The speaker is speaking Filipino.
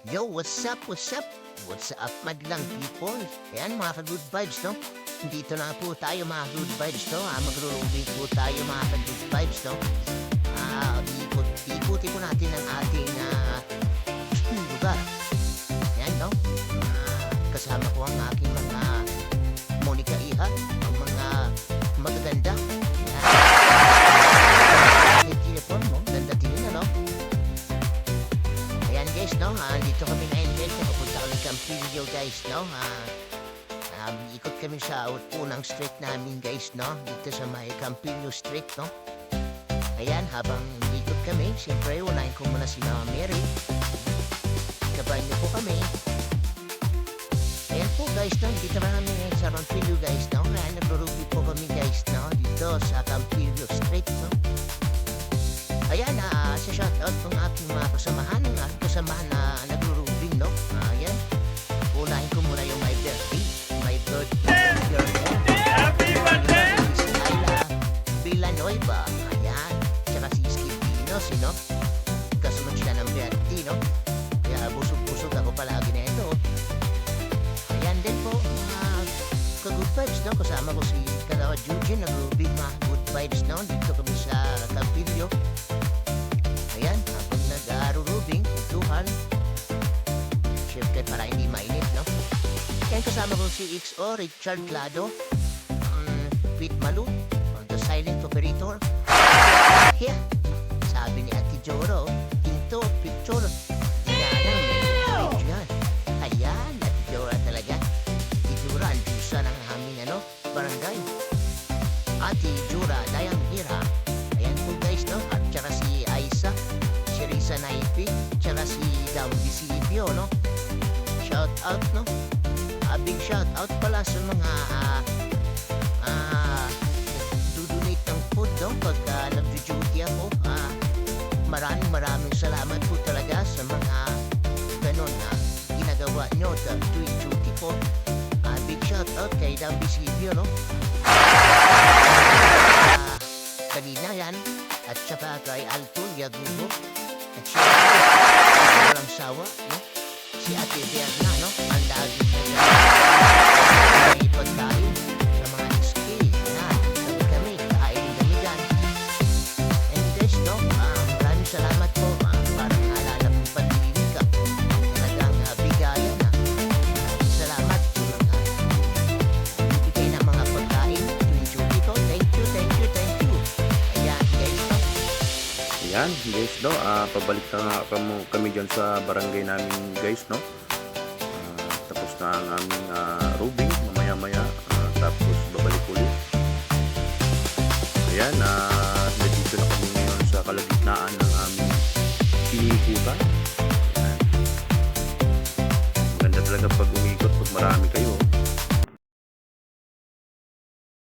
Yo, what's up, what's up? What's up, madlang people? Ayan, mga ka-good vibes, no? Dito na po tayo, mga good vibes, no? Magro-roaming po tayo, mga ka-good vibes, no? Ikuti po natin ang ating lugar. Ayan, no? Kasama ko ang aking mga Monica Iha, ang mga magaganda. Ayan. Telephone mo, ganda din, ano? Ayan guys, no? Dito kami ngayon guys. Napunta kami Campillo guys, no? Ikot kami sa unang street namin guys, no? Dito sa may Campillo Street, no? Ayan, habang ikot kami, siyempre unahin ko muna si Mama Mary. Kabahan niyo po kami. Ayan po guys, no? Dito na kami ngayon sa Campillo guys, no? Ayan, nagro-rugby po kami guys, no? Dito sa Campillo Street, no? Ayan, sa shoutout ng aking mga kasamahan, ng aking kasamahan na nagro-rugby, no? Ayan, unahin ko muna yung my birthday. My birthday. Happy birthday! Si Ayla Villanueva. Ayan, tsaka si Skip Dinos, no? Kasunod siya ng birthday, no? Kaya busog-busog ako palagi na ito. Ayan din po, ka-good vibes, no? Kasama ko si Kalawa Eugene, nag-rugby, mga good vibes, no? Dito kami sa Campillo. Ayan, habang nag-arurubing, kutuhan. Siyempre, para hindi mainit, no? Ayan, kasama ko si XO, Richard Lado, Pete Malu, the silent operator. Yeah, sabi ni Ate Joro, Pinto, picture. Yan, yan. Ayan, Ate Jora talaga. Ate Jora, ang dusa ng aming, barangay. Ate Jora, Dayang Hira. Ayan po guys, no? At tsaka si Aisa, si Risa Naipi, tsaka si Dam Visibio, no? Shout out, no? Big shout out pala sa mga do-donate ng food, no? Pagka nag-duty ako. Maraming salamat po talaga sa mga ganon na ginagawa nyo tuwing duty po. Big shout out kay Dam Visibio, no? Kanina yan, at saka kay Alton Yagubo, at saka walang sawa, no? Si Ate Berna, no? Ang lagi na may pagkain sa mga ski na kami, kain kami dyan. And guys, no? Maraming salamat po, parang alala mo pandinig ka. Talagang bigayan na. Salamat po mga bibigay ng mga pagkain tuwing duty ko. Thank you. Ayan guys, no? Yan guys, no? Pabalik na nga kami dyan sa barangay namin guys, no? Tapos na ang aming rubing mamaya-maya, tapos babalik ulit. Ayan, nandito na kami ngayon sa kalagitnaan ng aming pinikutan. Maganda talaga pag umikot, pag marami kayo.